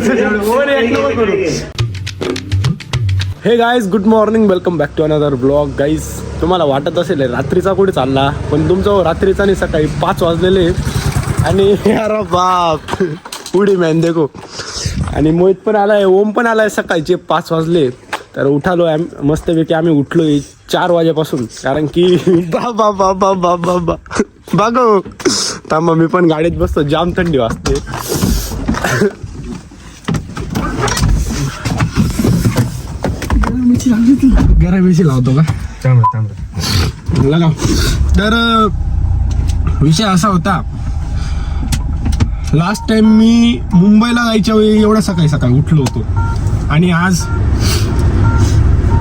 हे guys, good morning, welcome back to another blog. Guys, तुम्हाला वाटत असेल रात्रीचा कुठे चालला, पण तुमचं रात्रीचा नाही, सकाळी 5 वाजलेले आणि अरे बाप उडी मॅन देखो. आणि मोहित पण आलाय, ओम पण आलाय. सकाळचे 5 वाजले तर उठालो मस्तपैकी. आम्ही उठलोय 4 वाजेपासून, कारण की बाबा बाबा बाबा बा बागो थांबा, मी पण गाडीत बसतो, जाम थंडी वाजते. गरमीची लावतो का? लगा. तर विषय असा होता, लास्ट टाइम मी मुंबईला जायच्या वेळी एवढा सकाळी सकाळी उठलो होतो. आणि आज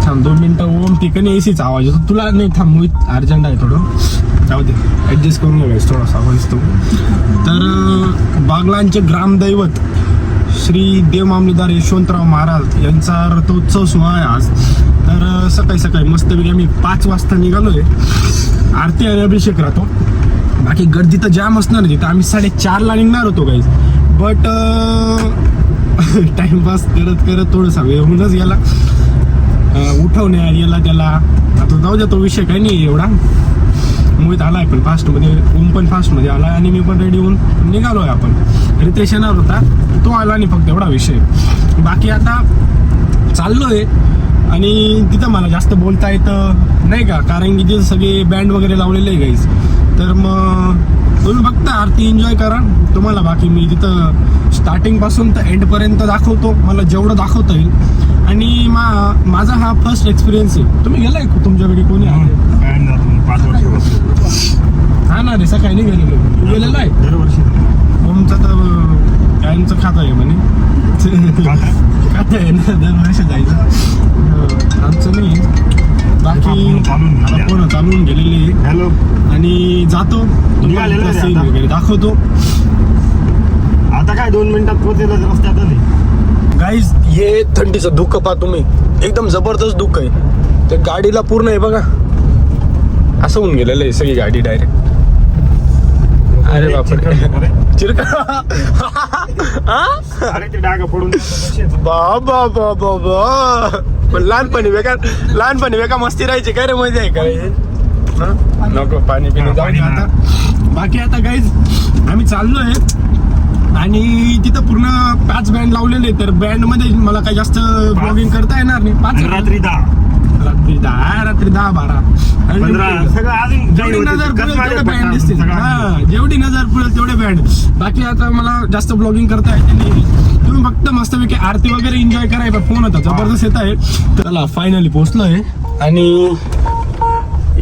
थांब 2 मिनिटं, ओम ठिकाणी एसीचा आवाज येतो. तुला नाही, थांब मोहित, अर्जंट आहे थोडं, जाऊ दे, ॲडजस्ट करून घ्यायचं, थोडासा आवाज येतो. तर बागलांचे ग्रामदैवत श्री देव मामलेदार यशवंतराव महाराज यांचा रथोत्सव सोहळा आहे आज. तर सकाळी सकाळी मस्तपैकी आम्ही 5 वाजता निघालोय. आरती आणि अभिषेक राहतो. बाकी गर्दी तर जाम असणार नाही, तर आम्ही 4:30ला निघणार होतो गाईज. बट टाइमपास करत करत थोडासा वेळ होऊनच गेला. उठवण्या याला त्याला, आता जाऊ द्या, तो विषय काही नाही एवढा. मोहित आलाय पण फास्टमध्ये, ओम पण फास्टमध्ये आलाय आणि मी पण रेडी होऊन निघालोय. आपण रितेश येणार होता, तो आला नाही, फक्त एवढा विषय. बाकी आता चाललोय आणि तिथं मला जास्त बोलता येतं नाही का, कारण की तिथं सगळे बँड वगैरे लावलेले आहे गाईज. तर मग तुम्ही फक्त आरती एन्जॉय करा. तुम्हाला बाकी मी तिथं स्टार्टिंग तर एंडपर्यंत दाखवतो, मला जेवढं दाखवता येईल. आणि माझा हा फर्स्ट एक्सपिरियन्स आहे. तुम्ही गेलाय तुमच्याकडे कोणी? 5 वर्ष हा ना रे, सकाळी नाही गेलेलो. गेलेला आहे दरवर्षी. ओमचा तर कायमचं खातं आहे म्हणे, खातं आहे ना, दरवर्षी जायचं. आमचं नाही. बाकी फोन चालून गेलेले. हॅलो. आणि जातो, सीन वगैरे दाखवतो. आता काय 2 मिनिटात पोहोचेल रस्त्यात. गाईज, हे थंडीचं धुकं पहा तुम्ही, एकदम जबरदस्त धुकं आहे. त्या गाडीला पूर्ण आहे बघा, असं होऊन गेलेलं आहे सगळी गाडी डायरेक्ट. अरे बापरे, चिरका अरे ते डाग पडून बाबा बाबा बा. पण लहानपणी वेगळा मस्ती राहायची काय रे, मजा आहे काय? नको, पाणी पिणे जाऊ दे आता. बाकी आता गाईज आम्ही चाललोय आणि तिथं पूर्ण 5 बँड लावलेले. तर बँड मध्ये मला काही जास्त ब्लॉगिंग करता येणार नाही. 5 रात्री 10 रात्री 10-12 जेवढी नजर पुरेल तेवढे बँड दिसतील. जेवढी नजर पुरेल तेवढे बँड. बाकी आता मला जास्त ब्लॉगिंग करता येते नाही. तुम्ही फक्त मस्तपैकी आरती वगैरे एन्जॉय करायचा. फोन होता जबरदस्त येत आहे. त्याला फायनली पोहोचलोय आणि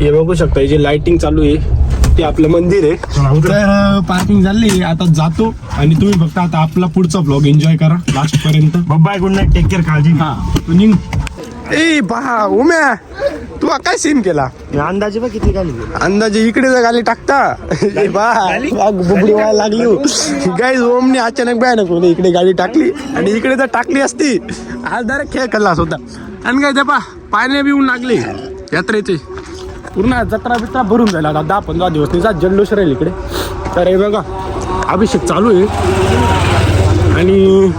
हे बघू शकता, जे लाइटिंग चालू आहे ते आपलं मंदिर आहे. तर पार्किंग झाली, आता जातो. आणि तुम्ही फक्त आता आपला पुढचा ब्लॉग एन्जॉय करा लास्ट पर्यंत. Bye, good night, take care, काळजी. हा, तू निघ. ए पहा उम्या, तू काय सीन केला? अंदाजे बघ किती गाली. अंदाजे इकडे जर गाली टाकता बुबडी व्हायला लागली. गाईज, ओमने अचानक भयानक होते, इकडे गाडी टाकली आणि इकडे जर टाकली असती आज डायरेक्ट खेळ खाल्लाच होता. आणि काय ते पा पायने बी येऊन लागले यात्रेचे. पूर्ण जत्रा बित्रा भरून जायला 10-15 दिवस तिचा जल्लोष राहील इकडे. तर हे बघा, अभिषेक चालू आहे आणि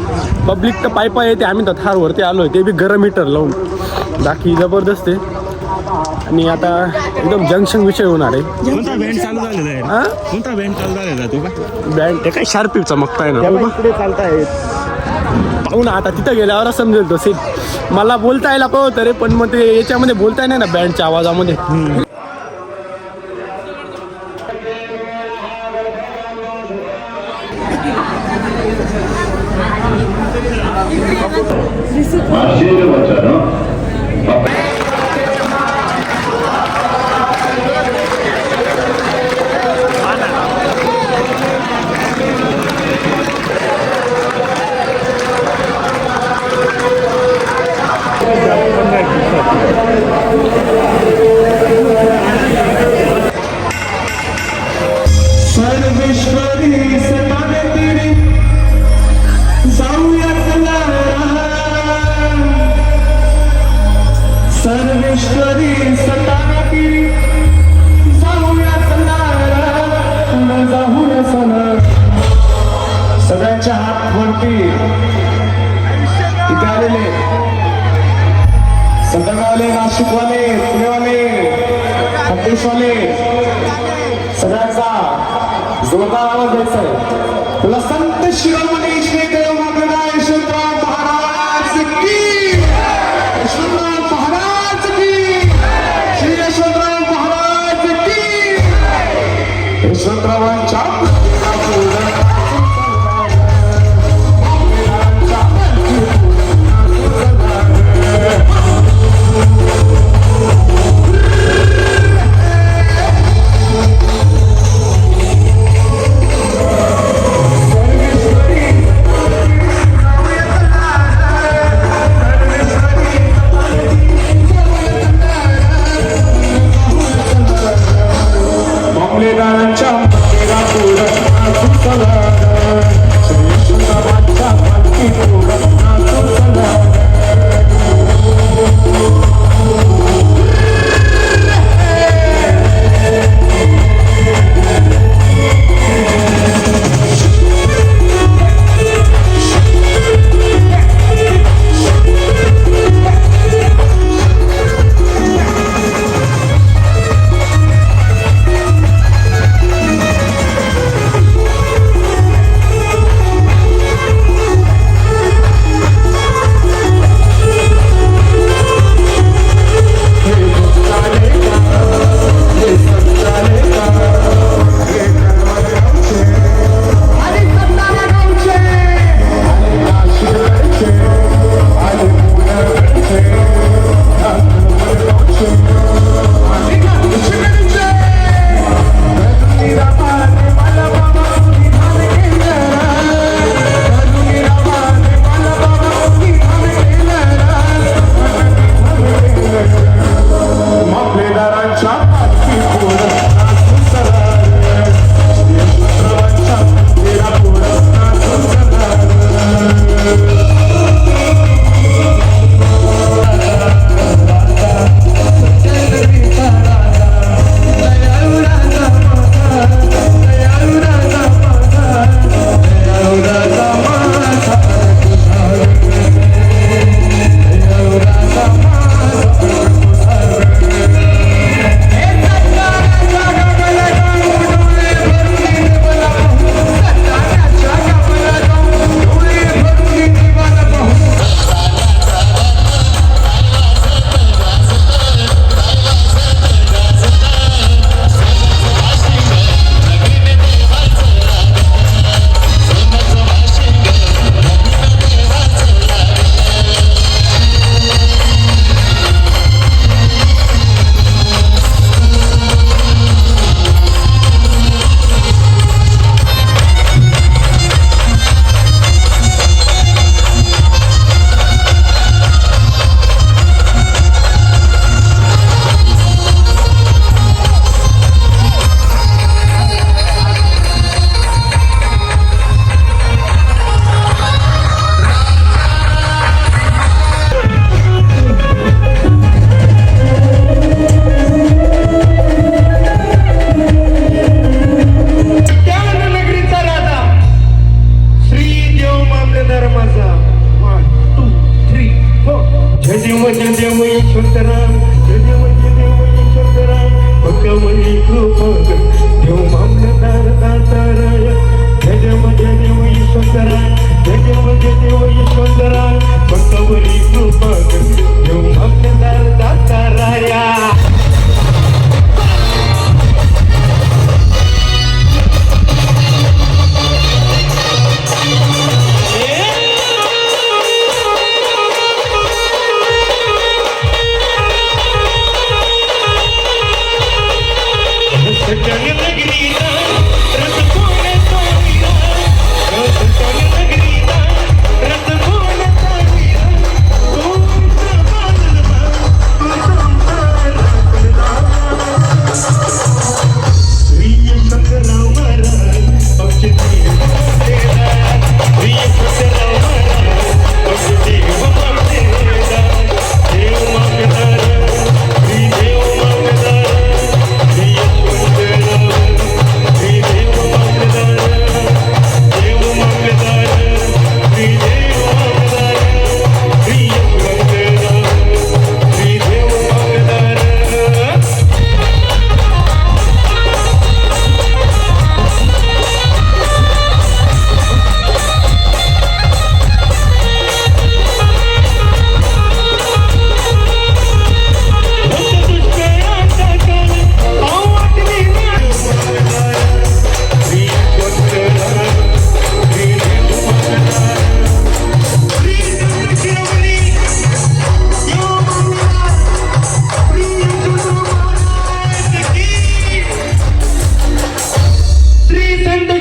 पब्लिक तर पायपा येते. आम्ही तर थारवरती आलो आहे, ते बी गरम हीटर लावून. बाकी जबरदस्त आहे. आणि आता एकदम जंक्शन विषय होणार आहे. कोणता बँड चालू झालेला आहे? हा, कोणता बँड चालू झालेला आहे? तू बँड ते काय शार्पी चमकताय ना, इकडे चालताय. पाहू ना आता, तिथं गेल्यावर समजेल तो सीन. मला बोलता यायला पाहतो रे, पण मग ते याच्यामध्ये बोलताय नाही ना बँडच्या आवाजामध्ये. सगळ्यांच्या हात वरती. जोरदार आवाज द्यायचा आहे तुला. संत शिरोमणी श्री देवमाता यशवंतराव महाराज की, यशवंतराव महाराज की, श्री यशवंतराव महाराज की. यशवंतरावांच्या मामलेदारांच्या मंदिरापुढं नाचू चला, श्री यशवंतरावांच्या पालखीपुढं नाचू चला.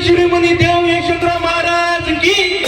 शिरोमणी देव यशवंतराव महाराज की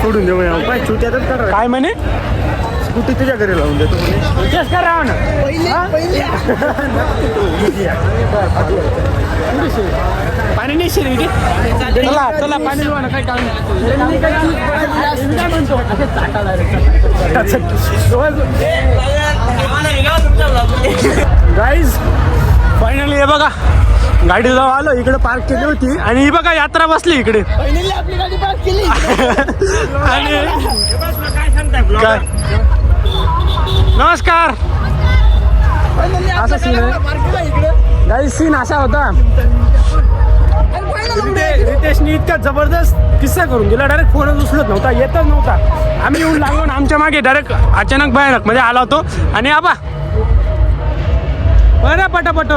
सोडून देऊ पाय छुट्यातच कर काय म्हणे स्कूटी तुझ्या घरी लावून देतो तेच करा ना पाणी नाही शिरी चला चला पाणी ना काय काम गाईज फायनली हे बघा गाडी जवळ आलो इकडे पार्क केली होती आणि ही बघा यात्रा बसली इकडे आपली गाडी पार्क केली आणि काय सांगताय काय नमस्कार असा सीन आहे गाई सीन असा होता रितेशनी इतका जबरदस्त किस्सा करून दिला डायरेक्ट फोनच उचलत नव्हता येतच नव्हता आम्ही येऊन लागलो ना आमच्या मागे डायरेक्ट अचानक भयानक मध्ये आला होतो आणि आबा बरं पटापट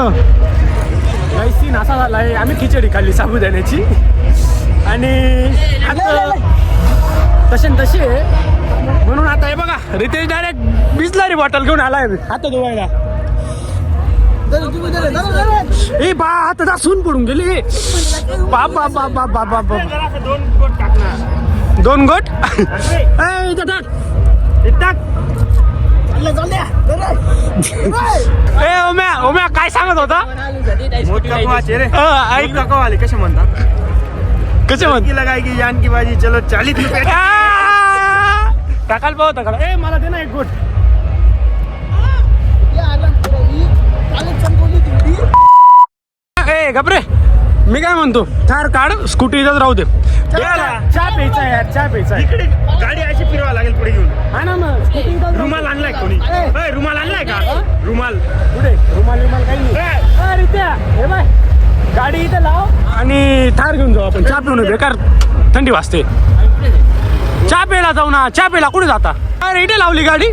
काही सीन असा झाला आहे आम्ही खिचडी खाल्ली साबुदाण्याची आणि आता तसे म्हणून आता हे बघा रितेश डायरेक्ट बिस्लरी बॉटल घेऊन आलाय हात धुवायला ए बा आता दासून पडून गेली बाप बाप बाप बाप बाप बाप बाप दोन गोट टाकणार 2 गोट ए ओम्या ओम्या काय सांगत होता ऐक वाले कसे म्हणतात कसे म्हणत की लगाय की जान की बाजी चलो 40 रुपये टाकायला पाहता का ए मला दे ना 1 गोट ए गपरे मी काय म्हणतो थार काढ स्कूटी इथंच राहू दे चहा प्यायचा यार चहा प्यायचा इकडे गाडी अशी फिरवा लागेल पुढे घेऊन हा ना मग रुमाल आणलाय कोणी रुमाल आणलाय का रुमाल कुठे रुमाल काही नाही रित्या हे बाय गाडी इथं लाव आणि थार घेऊन जाऊ आपण चहा पिऊन बेकार थंडी वाजते चहा प्यायला जाऊ ना चहा प्यायला कुठे जाता अरे इथे लावली गाडी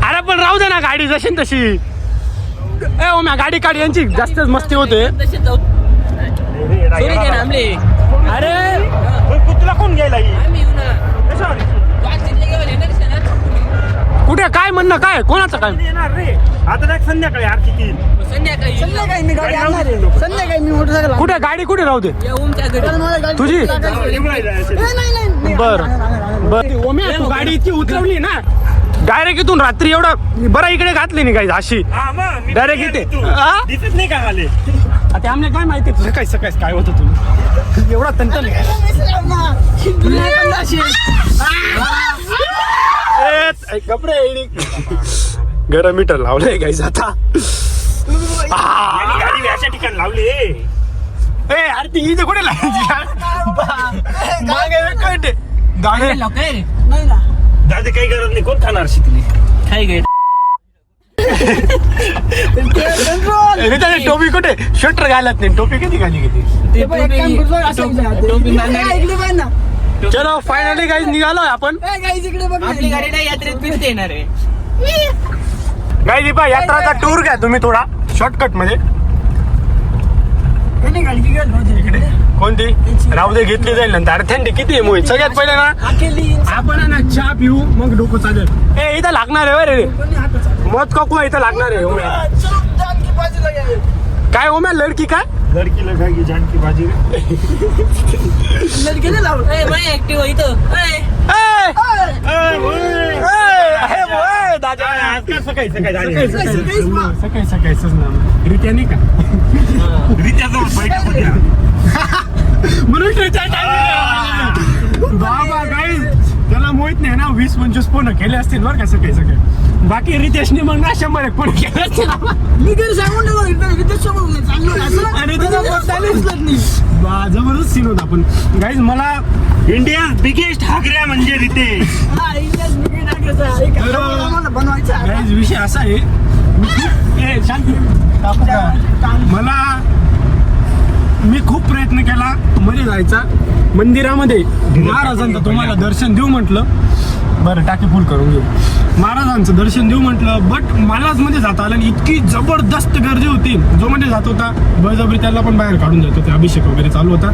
अरे पण राहू दे ना गाडी जशी तशी ए ओम्या गाडी काढ यांची जास्तच मस्ती होते अरे तुला कोण घ्यायला कुठे काय म्हणणं काय कोणाचं काय येणार रे आता नाही संध्याकाळी आरती ती संध्याकाळी मी गाडी आणणार आहे संध्याकाळी मी मोटरसायकल कुठे गाडी कुठे राहू दे तुझी नाही बर बर ओम्या तू गाडी इतकी उतरवली ना डायरेक्ट इथून रात्री एवढं बरं इकडे घातली नाही काही अशी डायरेक्ट इथे दिसत नाही का आले आता आम्हाला काय माहिती तुझं काय सकाळी काय होतं तुला एवढा तंतन कपडे गरम मीटर लावलंय गाईज आता गाडी अशा ठिकाणी लावली ए अरे ती इथे कुठे लावायची मागे गाडी दादा काही गरज नाही कोण खाणार शिकली टोपी कुठे शटर घालत नाही टोपी कधी घाली किती चलो फायनली गाईज निघालोय आपण आपली गाडी नाही यात्रेत फिरते येणार आहे गाईज पा यात्राचा टूर घ्या तुम्ही थोडा शॉर्टकट मध्ये त्याने गाडी घेऊन होते. कोणती राहू दे, घेतली जाईल नंतर. अरे थंडी किती आहे मोहित? सगळ्यात पहिले ना अकेली आपण आहे ना चहा पिऊ, मग डोकं चालेल. ए इथं लागणार आहे रे, कोणी हाताचा मत काकू इथं लागणार आहे. उम्या जानकी बाजूला गेले. काय उम्या लडकी काय लडकी लगागी जानकी बाजी रे. लडकी नाही लावलं. ए बाई ऍक्टिव्ह इथं. ए! हे बोय, दादा. सकाळी सकाळी सकाळीच ना रित्या नाही का म्हणून रित्या बाबा काय त्याला मोहित नाही ना 20-25 फोन केले असतील बरं का सकाळी सकाळी. बाकी रितेशने मग ना 100 फोन केले असतील. मी घरी सांगून ठेवलं रितेश सोबत चांगलं असं आणि तुझा फोन चालूच नाही. जबरदस्त सीन होता. पण गाईज मला इंडिया बिगेस्ट हागऱ्या म्हणजे रितेश. हा इंडियन क्रिकेट टाकायचा एक आम्हाला बनवायचा. गाईज विषय असा आहे ए, शांती. मी खूप प्रयत्न केला मध्ये जायचा मंदिरामध्ये महाराजांचं तुम्हाला दर्शन देऊ म्हटलं. बरं टाकी फुल करून घेऊ. महाराजांचं दर्शन देऊ म्हटलं, बट मलाच मध्ये जाता आलं. इतकी जबरदस्त गर्दी होती. जो मध्ये जात होता बळजबरी त्याला पण बाहेर काढून जात होते. अभिषेक वगैरे चालू होता.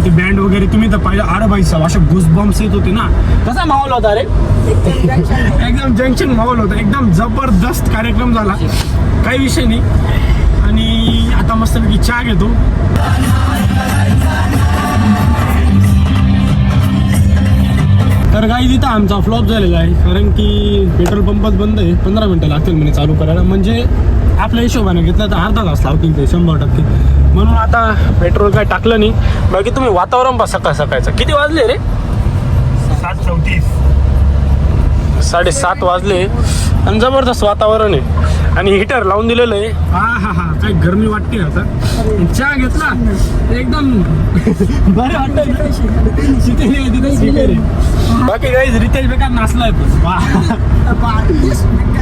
ते बँड वगैरे तुम्ही तर पाहिजे. आडबाईचा अशा गुसबॉम्ब्स येत होते ना. कसा माहोल होता रे? एकदम जंक्शन माहोल होता. एकदम जबरदस्त कार्यक्रम झाला. काही विषय नाही. आणि आता मस्तपैकी चहा घेतो. तर गाईज इथं आमचा फ्लॉप झालेला आहे, कारण की पेट्रोल पंपच बंद आहे. 15 मिनटं लागतील म्हणे चालू करायला. म्हणजे आपल्या हिशोबाने घेतलं तर अर्धा तास लावतील ते 100%. म्हणून आता पेट्रोल काय टाकलं नाही. बाकी तुम्ही वातावरण पहा सकाळ सकाळचं. किती वाजले रे? 7:34. 7:30 वाजले आणि जबरदस्त वातावरण आहे. आणि हिटर लावून दिलेलं आहे. हा काय गरमी वाटते आता. चहा घेतला एकदम बरं वाटतं. बाकी काही रितेश बेकार नाचलाय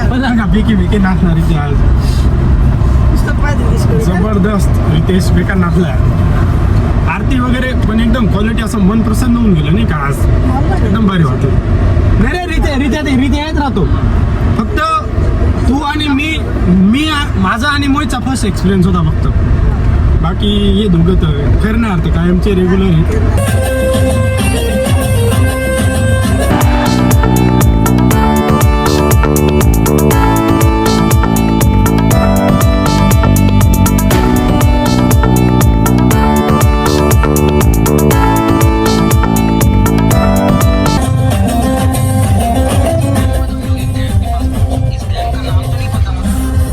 पण का बिकी नाचणार इथे आज. जबरदस्त रितेश बेकार नाचलाय. आरती वगैरे पण एकदम क्वालिटी असं मन प्रसन्न होऊन गेलं नाही का आज. एकदम भारी वाटलं. नाही रे रित्या येत राहतो. फक्त तू आणि मी माझा आणि मोहितचा फर्स्ट एक्सपिरियन्स होता फक्त. बाकी हे दोघं तर करणार ते कायमचे रेग्युलर आहे.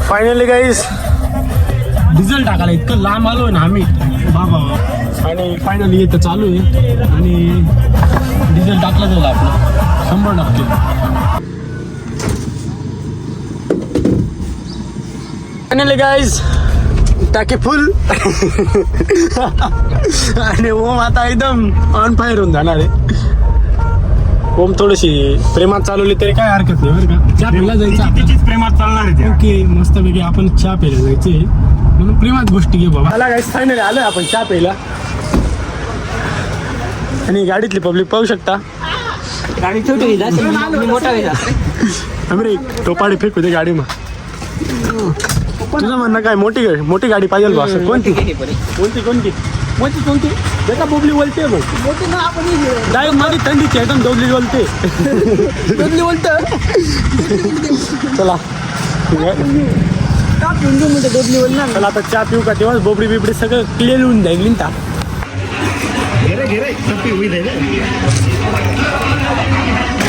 फायनली गाईस डिझेल टाकायला इतकं लांब आलोय ना आम्ही बाबा. आणि फायनली इथं चालू आहे आणि डिझेल टाकलं जाईल आपलं 100%. फायनली गाईस टाकी फुल. आणि ओम आता एकदम ऑन फायर होऊन जाणार आहे. ओम थोडीशी प्रेमात चालवली तरी काय हरकत नाही बरं का. चहा प्यायला जायचं तिचीच प्रेमात चालणार आहे. ओके मस्तपैकी आपण चहा प्यायला जायचे म्हणून प्रेमात गोष्टी घे बाबा. मला काय फायनली आलोय आपण चहा प्यायला. आणि गाडीतली पब्लिक पाहू शकता. गाडी छोटी मोठा अरे टोपाडी फेकू दे गाडी. मग तुझं म्हणणं काय मोठी गाडी पाहिजे बा असं. कोणती त्याचा बोबली बोलते मग मोठी ना आपण डायरेक्ट माझी थंडीची एकदम डोबली बोलते. चला चला आता चहा पिऊ का तेव्हाच बोबडी बिबडी सगळं क्लिअर होऊन जाईल लिंता.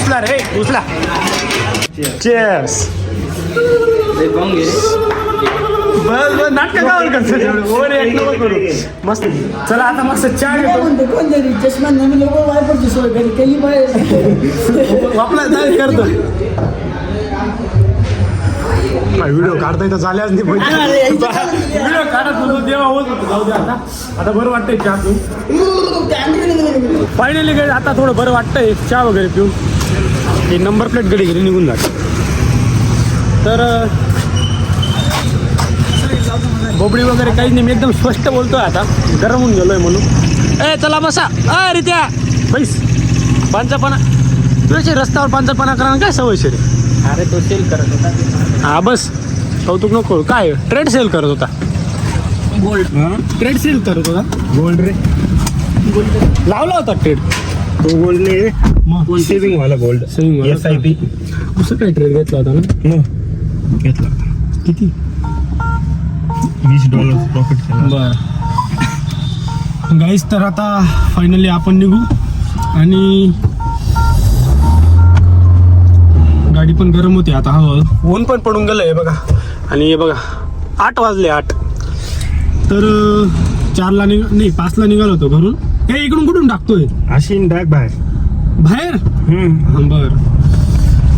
उचला रे उचला. चेस बस नाटक करू मस्त. चला आता मस्त चहा घेतो. कोणतरी चष्मा नवीन लोक वायपरची सोय करी केली पाहिजे. वापरा जाय करतो. व्हिडिओ काढता येतं झाल्याच नाही व्हिडिओ काढत होतो तेव्हा होत होतं. जाऊ दे आता बरं वाटतंय चहा पिऊन. फायनली काय आता थोडं बरं वाटतंय चहा वगैरे पिऊन. ही नंबर प्लेट घरी निघून जाते. तर बोबडी वगैरे काही नाही. मी एकदम स्पष्ट बोलतोय आता. गरम होऊन गेलोय म्हणून. ए चला बसा. रित्या बैस. पंचपणा तुझ्याशी रस्त्यावर पंचपणा करा काय सवय रे. अरे तो सेल करत होता. हा बस कौतुक नको. काय ट्रेड सेल करत होता. गोल्ड ट्रेड सेल करत होता गोल्ड रे लावला होता ट्रेड तो गोल्ड नाही रे मग सेविंग वाला गोल्ड Saving वाला SIP असं काय ट्रेड घेतला होता ना घेतला किती $20 प्रॉफिट केला बर गाईस तर आता फायनली आपण निघू आणि गाडी पण गरम होती आता हवं ऊन पण पडून गेलं आहे बघा आणि हे बघा 8 वाजले 8 तर 4ला नाही 5ला निघालो होतो घरून हे इकडून कुठून टाकतोय आशीन बॅग बाहेर बाहेर बर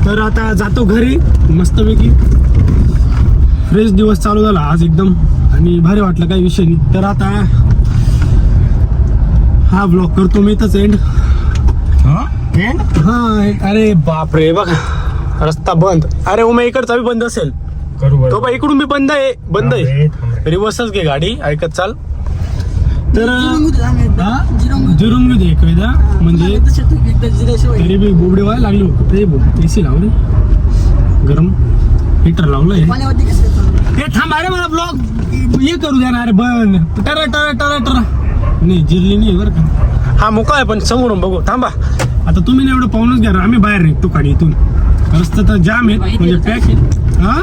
तर आता जातो घरी मस्तपैकी फ्रेश दिवस चालू झाला आज एकदम आणि भारी वाटलं काही विषय नाही तर आता हा ब्लॉग करतो मी इथंच एंड हा अरे बापरे बघा रस्ता बंद अरे उमे इकडचा बी बंद असेल करू तो बा इकडून बी बंद आहे रिवर्सच घे गाडी ऐकत चाल तर जिरून दे एकदा म्हणजे तरी बी बोबडे व्हायला लागले होते एसी लावले गरम हीटर लावलंय हे थांब अरे मला ब्लॉग हे करू द्या ना अरे बंद टर टर टर टर नाही जिरली नाही बरं का हा मोकळा आहे पण समोरून बघू थांबा आता तुम्ही ना एवढं पाहूनच घ्या आम्ही बाहेर निघतो गाडीतून रस्ता तर जाम आहे म्हणजे पॅक आहे हा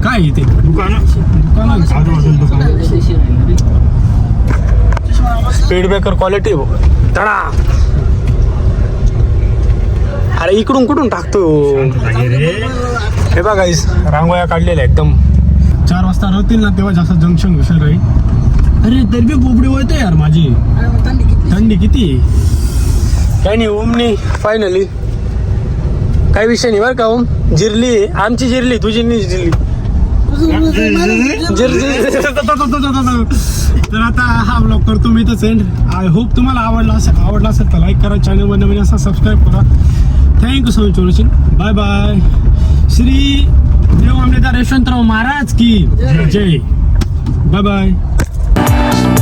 काय इथे दुकान स्पीड ब्रेकर क्वालिटी तडा अरे इकडून कुठून टाकतो हे बघा रांगोळ्या काढलेल्या एकदम 4 वाजता राहतील ना तेव्हा जास्त जंक्शन विषय राहील अरे तरी बी बोबडी होते यार माझी थंडी किती काही नाही ओम नाही फायनली काही विषय नाही बरं का ओम जिरली आमची जिरली तुझी नाही जिरली तर आता हा ब्लॉग करतो मी तर सेंड आय होप तुम्हाला आवडला असेल तर लाईक करा चॅनल नवीन असा सबस्क्राईब करा thank you so much watching bye bye Shri Dev Amledar Yashwantrao Maharaj की जय बाय बाय